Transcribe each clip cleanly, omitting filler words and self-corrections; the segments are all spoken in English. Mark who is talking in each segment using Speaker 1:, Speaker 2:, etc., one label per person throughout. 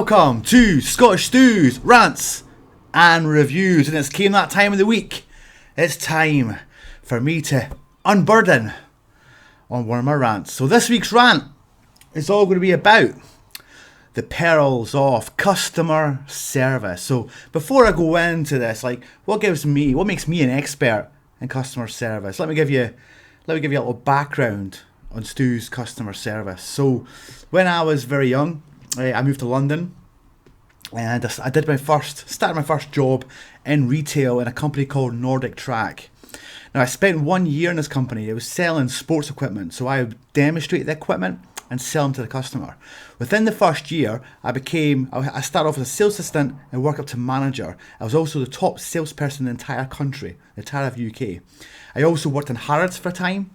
Speaker 1: Welcome to Scottish Stews, Rants and Reviews, and it's came that time of the week. It's time for me to unburden on one of my rants. So this week's rant is all going to be about the perils of customer service. So before I go into this, what makes me an expert in customer service? Let me give you a little background on Stu's customer service. So when I was very young, I moved to London and I started my first job in retail in a company called Nordic Track. Now I spent 1 year in this company. It was selling sports equipment, so I would demonstrate the equipment and sell them to the customer. Within the first year, I started off as a sales assistant and worked up to manager. I was also the top salesperson in the entire country, the entire UK. I also worked in Harrods for a time.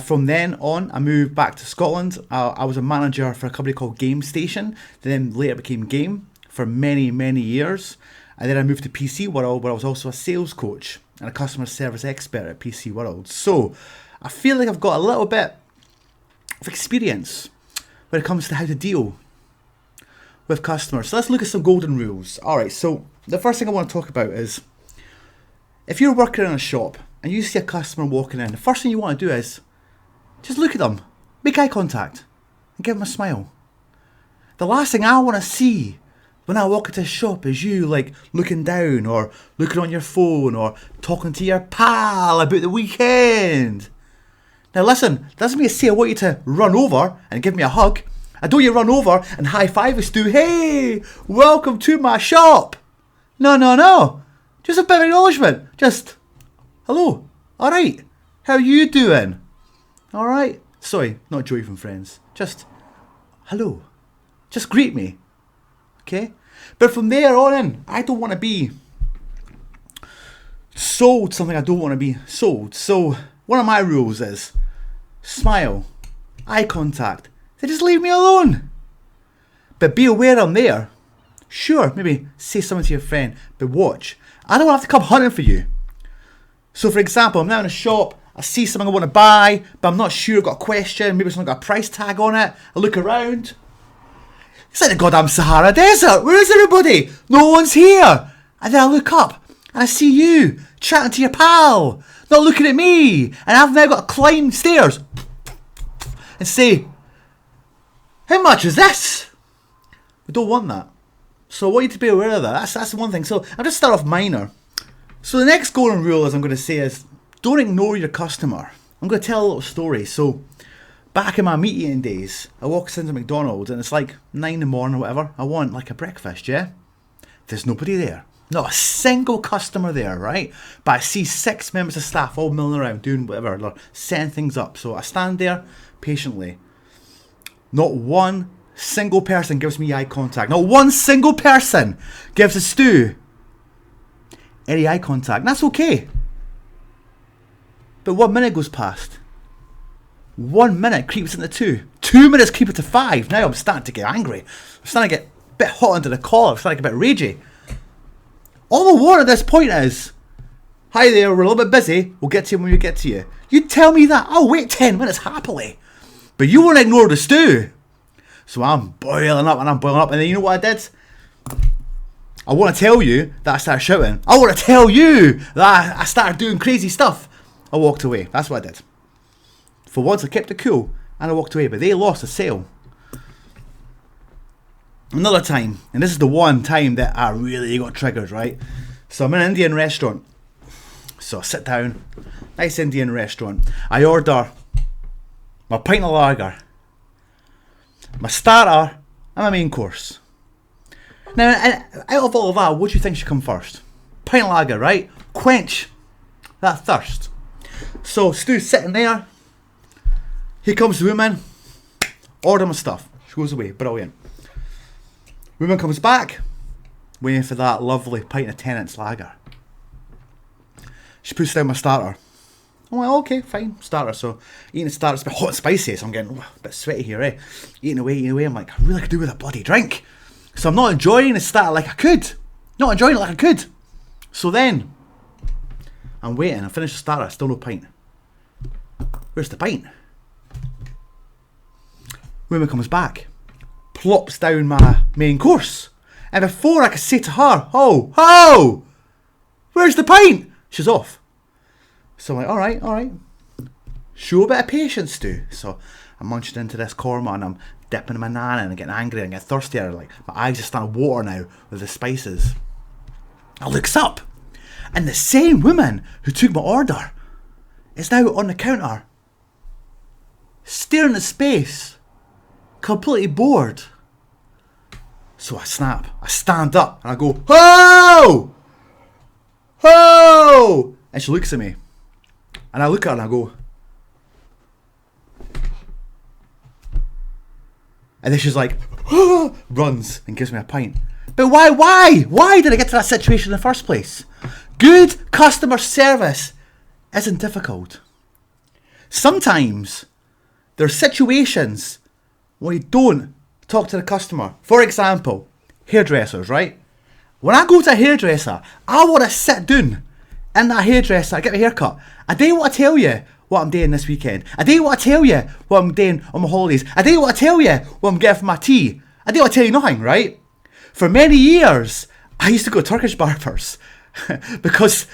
Speaker 1: From then on, I moved back to Scotland. I was a manager for a company called Game Station, then later became Game for many, many years. And then I moved to PC World, where I was also a sales coach and a customer service expert at PC World. So I feel like I've got a little bit of experience when it comes to how to deal with customers. So let's look at some golden rules. Alright, so the first thing I want to talk about is, if you're working in a shop and you see a customer walking in, the first thing you want to do is just look at them, make eye contact, and give them a smile. The last thing I want to see when I walk into a shop is you looking down or looking on your phone or talking to your pal about the weekend. Now listen, that doesn't mean to say I want you to run over and give me a hug. I don't want you to run over and high five with Stu. Hey, welcome to my shop. No. Just a bit of acknowledgement. Just, hello, alright, how you doing? Alright, sorry, not Joey from Friends. Just, hello, just greet me, okay? But from there on in, I don't want to be sold something I don't want to be sold. So one of my rules is smile, eye contact, then just leave me alone. But be aware I'm there. Sure, maybe say something to your friend, but watch. I don't have to come hunting for you. So for example, I'm now in a shop, I see something I want to buy, but I'm not sure, I've got a question, maybe it's not got a price tag on it. I look around. It's like the goddamn Sahara Desert. Where is everybody? No one's here. And then I look up and I see you chatting to your pal, not looking at me. And I've now got to climb stairs and say, how much is this? We don't want that. So I want you to be aware of that. That's the one thing. So I'll just start off minor. So the next golden rule I'm going to say is, don't ignore your customer. I'm going to tell a little story. So back in my meat eating days, I walk into McDonald's and it's 9 in the morning or whatever. I want a breakfast, yeah? There's nobody there. Not a single customer there, right? But I see 6 members of staff all milling around doing whatever. They're setting things up. So I stand there patiently. Not one single person gives me eye contact. Not one single person gives a Stu any eye contact. And that's okay. But 1 minute goes past. 1 minute creeps into 2. 2 minutes creep into 5. Now I'm starting to get angry. I'm starting to get a bit hot under the collar. I'm starting to get a bit ragey. All I want at this point is, hi there, we're a little bit busy. We'll get to you when we get to you. You tell me that. I'll wait 10 minutes happily. But you won't ignore the Stew. So I'm boiling up. And then you know what I did? I want to tell you that I started shouting. I want to tell you that I started doing crazy stuff. I walked away. That's what I did. For once I kept it cool and I walked away. But they lost a sale. Another time, and this is the one time that I really got triggered, right? So I'm in an Indian restaurant. So I sit down. Nice Indian restaurant. I order my pint of lager, my starter, and my main course. Now, out of all of that, what do you think should come first? Pint of lager, right? Quench that thirst. So Stu's sitting there. Here comes the woman. Order my stuff. She goes away. Brilliant. Woman comes back, waiting for that lovely pint of Tennent's lager. She puts down my starter. I'm like, okay, fine, starter. So eating the starter, it's a bit hot and spicy, so I'm getting a bit sweaty here, eh? Eating away. I'm like, I really could do with a bloody drink. So I'm not enjoying the starter like I could. Not enjoying it like I could. So then, I'm waiting, I finish the starter, still no pint. Where's the pint? Woman comes back. plops down my main course. And before I could say to her, "Ho, where's the pint?" she's off. So I'm like, all right. Show a bit of patience, Stu. So I'm munching into this korma and I'm dipping my naan and I'm getting angry and I get thirstier. Like my eyes are starting to water now with the spices. I looks up and the same woman who took my order is now on the counter, staring at space, completely bored. So I snap, I stand up and I go, Ho! And she looks at me. And I look at her and I go, and then she's like, runs and gives me a pint. But why? Why did I get to that situation in the first place? Good customer service isn't difficult. Sometimes there's situations where you don't talk to the customer. For example, hairdressers, right? When I go to a hairdresser, I want to sit down in that hairdresser, get my hair cut. I don't want to tell you what I'm doing this weekend. I don't want to tell you what I'm doing on my holidays. I don't want to tell you what I'm getting for my tea. I don't want to tell you nothing, right? For many years, I used to go to Turkish barbers because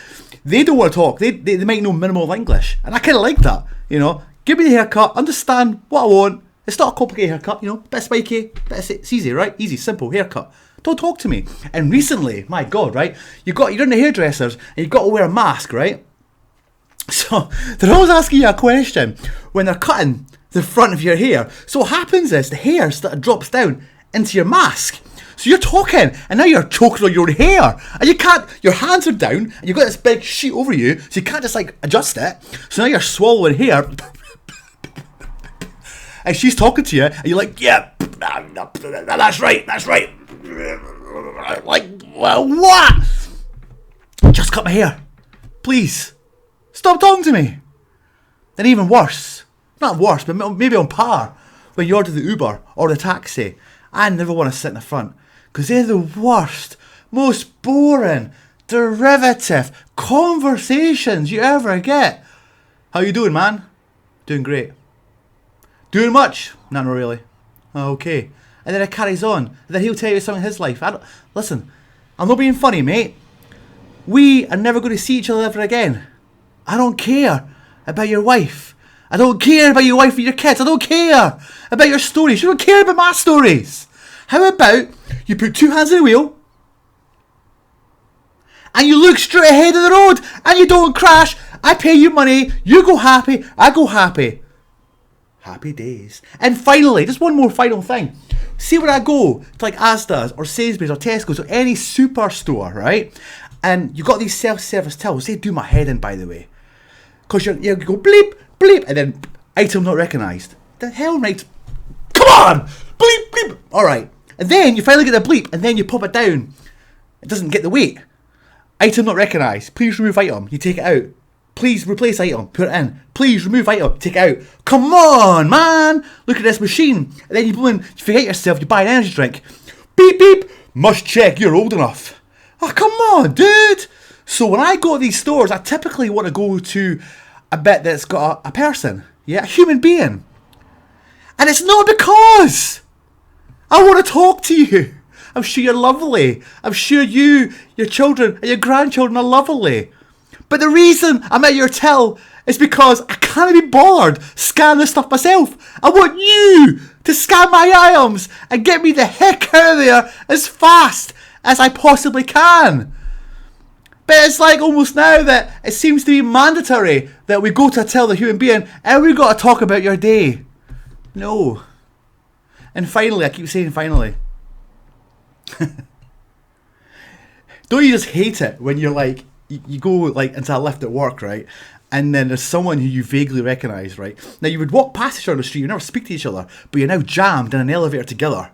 Speaker 1: they don't want to talk. They might know minimal English. And I kind of like that, you know. Give me the haircut, understand what I want. It's not a complicated haircut, you know, bit spiky, it's easy, right? Easy, simple haircut. Don't talk to me. And recently, my God, right? You're in the hairdressers and you've got to wear a mask, right? So they're always asking you a question when they're cutting the front of your hair. So what happens is the hair drops down into your mask. So you're talking and now you're choking on your own hair. And you can't, your hands are down and you've got this big sheet over you. So you can't just like adjust it. So now you're swallowing hair. And she's talking to you and you're like, yeah, that's right. Like, well, what? Just cut my hair. Please. Stop talking to me. Then even worse, not worse, but maybe on par, when you order the Uber or the taxi, I never want to sit in the front because they're the worst, most boring, derivative conversations you ever get. How you doing, man? Doing great. Doing much? Not really. Okay. And then it carries on. And then he'll tell you something in his life. Listen, I'm not being funny, mate. We are never going to see each other ever again. I don't care about your wife. I don't care about your wife and your kids. I don't care about your stories. You don't care about my stories. How about you put two hands on the wheel and you look straight ahead of the road and you don't crash. I pay you money. You go happy. I go happy. Happy days. And finally, just one more final thing. See when I go to like Asda's or Sainsbury's or Tesco's or any superstore, right? And you got these self-service tills. They do my head in, by the way. Because you go bleep, bleep, and then item not recognised. The hell, mate? Come on! Bleep, bleep. Alright. And then you finally get the bleep, and then you pop it down. It doesn't get the weight. Item not recognised. Please remove item. You take it out. Please replace item. Put it in. Please remove item. Take it out. Come on, man! Look at this machine. And then you forget yourself. You buy an energy drink. Beep, beep. Must check you're old enough. Oh, come on, dude! So when I go to these stores, I typically want to go to a bit that's got a person. Yeah, a human being. And it's not because I want to talk to you. I'm sure you're lovely. I'm sure you, your children, and your grandchildren are lovely. But the reason I'm at your till is because I can't be bothered scanning this stuff myself. I want you to scan my items and get me the heck out of there as fast as I possibly can. But it's like almost now that it seems to be mandatory that we go to tell the human being and we've got to talk about your day. No. And finally, I keep saying finally. Don't you just hate it when you're like, you go like into a lift at work, right? And then there's someone who you vaguely recognise, right? Now you would walk past each other on the street, you never speak to each other, but you're now jammed in an elevator together.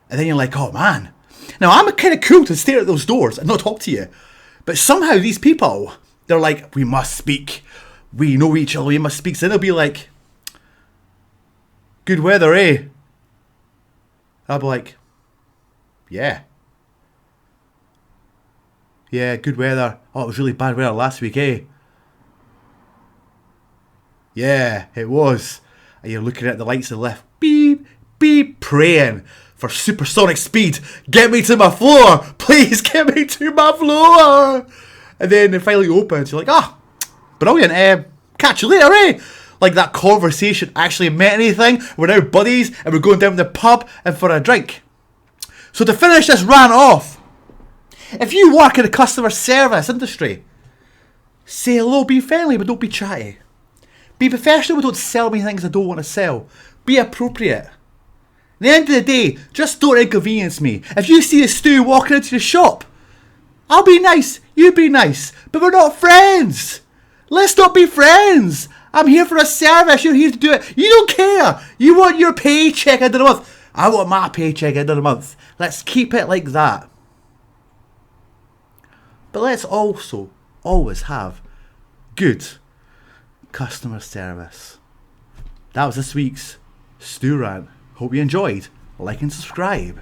Speaker 1: And then you're like, oh man. Now I'm kind of cool to stare at those doors and not talk to you. But somehow these people, they're like, we must speak. We know each other, we must speak. So then they'll be like, good weather, eh? I'll be like, yeah. Yeah, good weather. Oh, it was really bad weather last week, eh? Yeah, it was. And you're looking at the lights of the lift. Beep, beep, praying for supersonic speed. Get me to my floor. Please get me to my floor. And then it finally opens. You're like, ah, brilliant. Catch you later, eh? Like that conversation actually meant anything. We're now buddies and we're going down to the pub and for a drink. So to finish this rant off, if you work in the customer service industry, say hello, be friendly, but don't be chatty. Be professional, but don't sell me things I don't want to sell. Be appropriate. At the end of the day, just don't inconvenience me. If you see a stew walking into the shop, I'll be nice, you be nice, but we're not friends. Let's not be friends. I'm here for a service, you're here to do it. You don't care. You want your paycheck end of the month. I want my paycheck end of the month. Let's keep it like that. But let's also always have good customer service. That was this week's Stew Rant. Hope you enjoyed. Like and subscribe.